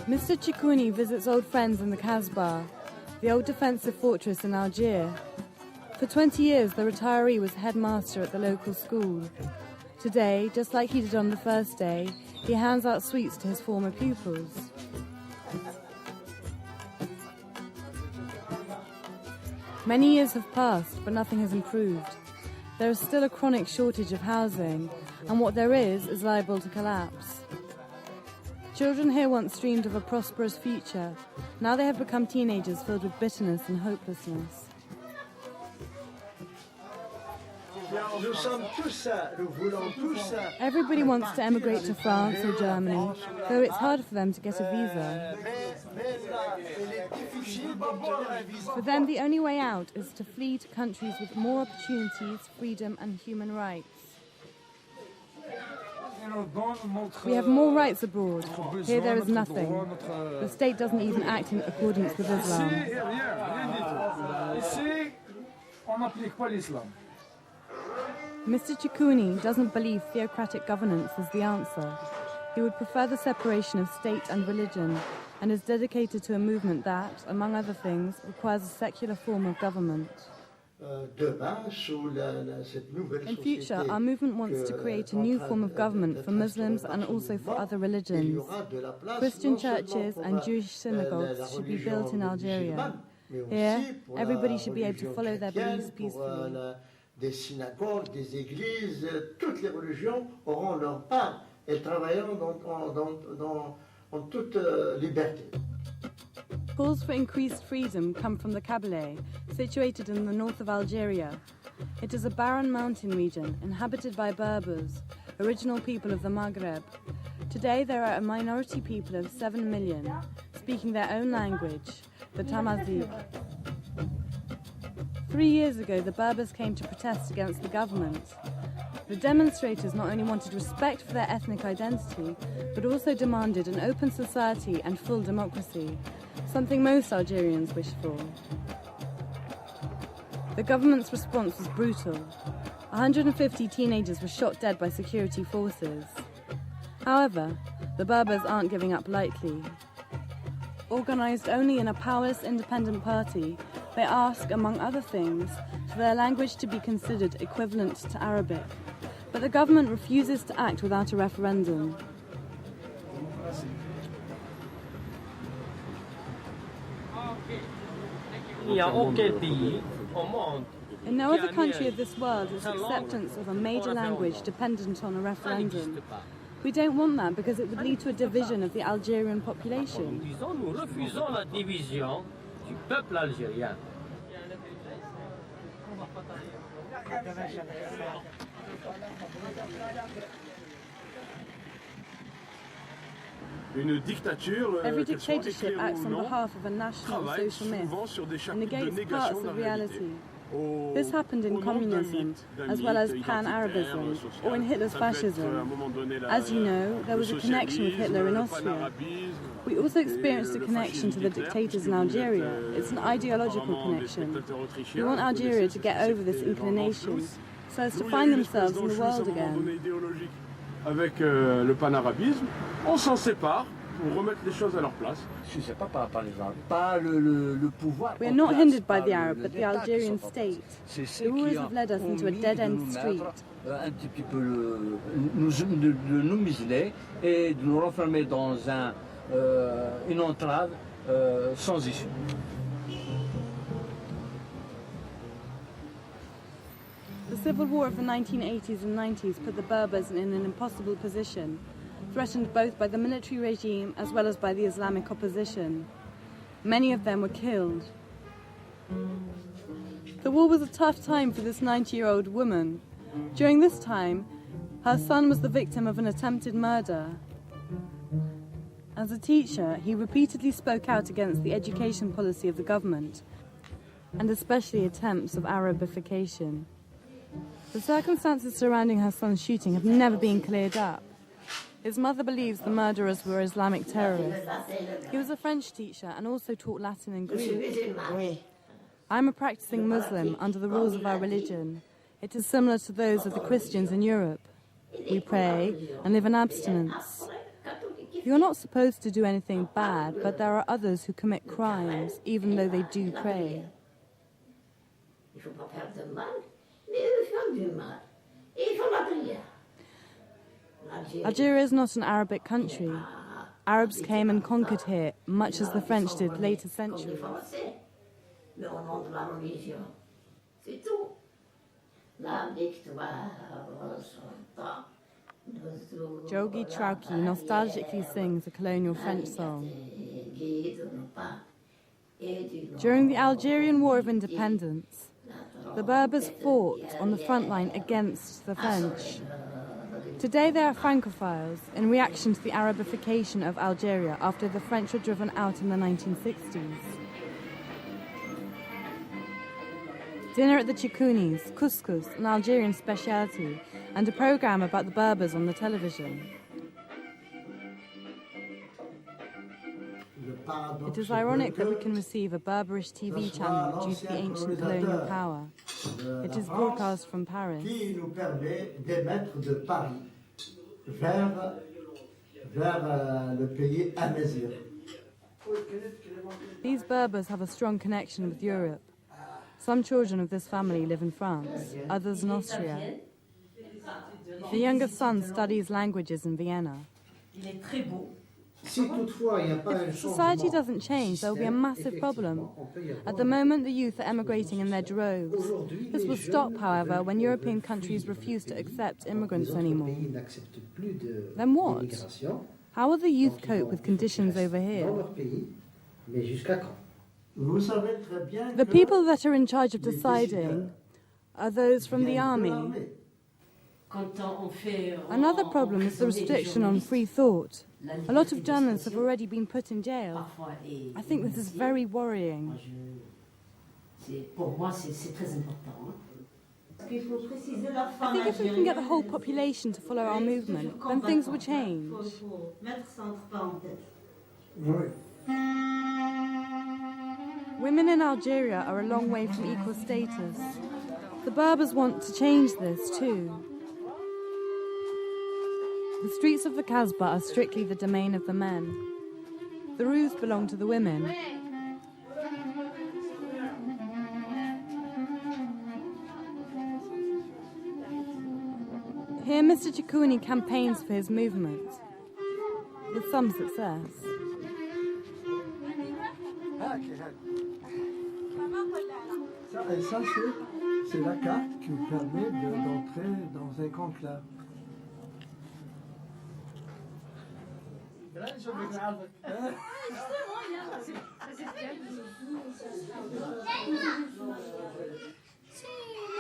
Mr. Chikouni visits old friends in the Kasbah, the old defensive fortress in Algeria. For 20 years, the retiree was headmaster at the local school. Today, just like he did on the first day, he hands out sweets to his former pupils. Many years have passed, but nothing has improved. There is still a chronic shortage of housing, and what there is liable to collapse. Children here once dreamed of a prosperous future. Now they have become teenagers filled with bitterness and hopelessness. Everybody wants to emigrate to France or Germany, though it's hard for them to get a visa. For them, the only way out is to flee to countries with more opportunities, freedom and human rights. We have more rights abroad. Here there is nothing. The state doesn't even act in accordance with Islam. Mr. Chikouni doesn't believe theocratic governance is the answer. He would prefer the separation of state and religion, and is dedicated to a movement that, among other things, requires a secular form of government. In future, our movement wants to create a new form of government for Muslims and also for other religions. Christian churches and Jewish synagogues should be built in Algeria. Here, everybody should be able to follow their beliefs peacefully. Des synagogues, des églises, toutes les religions auront leur part et travailleront en toute liberté. Calls for increased freedom come from the Kabylie, situated in the north of Algeria. It is a barren mountain region inhabited by Berbers, original people of the Maghreb. Today there are a minority people of 7 million, speaking their own language, the Tamazight. 3 years ago, the Berbers came to protest against the government. The demonstrators not only wanted respect for their ethnic identity, but also demanded an open society and full democracy, something most Algerians wish for. The government's response was brutal. 150 teenagers were shot dead by security forces. However, the Berbers aren't giving up lightly. Organised only in a powerless independent party, they ask, among other things, for their language to be considered equivalent to Arabic. But the government refuses to act without a referendum. In no other country of this world is acceptance of a major language dependent on a referendum. We don't want that because it would lead to a division of the Algerian population. Every dictatorship acts on behalf of a national social myth and negates parts of reality. This happened in communism, as well as pan-Arabism, or in Hitler's fascism. As you know, there was a connection with Hitler in Austria. We also experienced a connection to the dictators in Algeria. It's an ideological connection. We want Algeria to get over this inclination, so as to find themselves in the world again. Avec le pan-arabisme, on s'en sépare pour remettre les choses à leur place. We are not hindered by the Arab, but the Algerian state. The wars have led us into a dead-end street. Un petit peu de nous museler et de nous renfermer dans une entrave sans issue. The civil war of the 1980s and 90s put the Berbers in an impossible position, threatened both by the military regime as well as by the Islamic opposition. Many of them were killed. The war was a tough time for this 90-year-old woman. During this time, her son was the victim of an attempted murder. As a teacher, he repeatedly spoke out against the education policy of the government, and especially attempts of Arabification. The circumstances surrounding her son's shooting have never been cleared up. His mother believes the murderers were Islamic terrorists. He was a French teacher and also taught Latin and Greek. I'm a practicing Muslim under the rules of our religion. It is similar to those of the Christians in Europe. We pray and live in abstinence. You're not supposed to do anything bad, but there are others who commit crimes, even though they do pray. Algeria is not an Arabic country. Arabs came and conquered here, much as the French did later centuries. Jogi Trauki nostalgically sings a colonial French song. During the Algerian War of Independence, the Berbers fought on the front line against the French. Today they are Francophiles in reaction to the Arabification of Algeria after the French were driven out in the 1960s. Dinner at the Chikounis, couscous, an Algerian speciality, and a programme about the Berbers on the television. It is ironic that we can receive a Berberish TV channel due to the ancient colonial power. It is broadcast from Paris. These Berbers have a strong connection with Europe. Some children of this family live in France, others in Austria. The youngest son studies languages in Vienna. If society doesn't change, there will be a massive problem. At the moment, the youth are emigrating in their droves. This will stop, however, when European countries refuse to accept immigrants anymore. Then what? How will the youth cope with conditions over here? The people that are in charge of deciding are those from the army. Another problem is the restriction on free thought. A lot of journalists have already been put in jail. I think this is very worrying. I think if we can get the whole population to follow our movement, then things will change. Women in Algeria are a long way from equal status. The Berbers want to change this too. The streets of the Kasbah are strictly the domain of the men. The roofs belong to the women. Here Mr. Chikouni campaigns for his movement, with some success. Ça, c'est la carte qui vous permet d'entrer dans un conclave.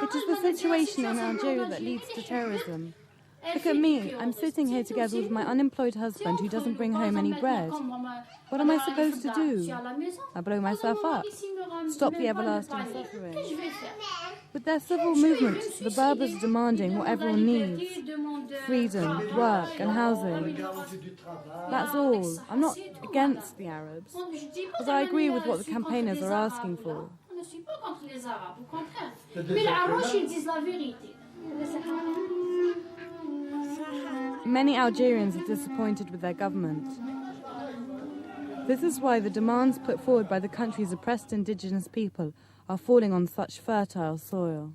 It is the situation in Algeria that leads to terrorism. Look at me, I'm sitting here together with my unemployed husband who doesn't bring home any bread. What am I supposed to do? I blow myself up. Stop the everlasting suffering. With their civil movement, the Berbers are demanding what everyone needs. Freedom, work and housing. That's all. I'm not against the Arabs, but I agree with what the campaigners are asking for. Many Algerians are disappointed with their government. This is why the demands put forward by the country's oppressed indigenous people are falling on such fertile soil.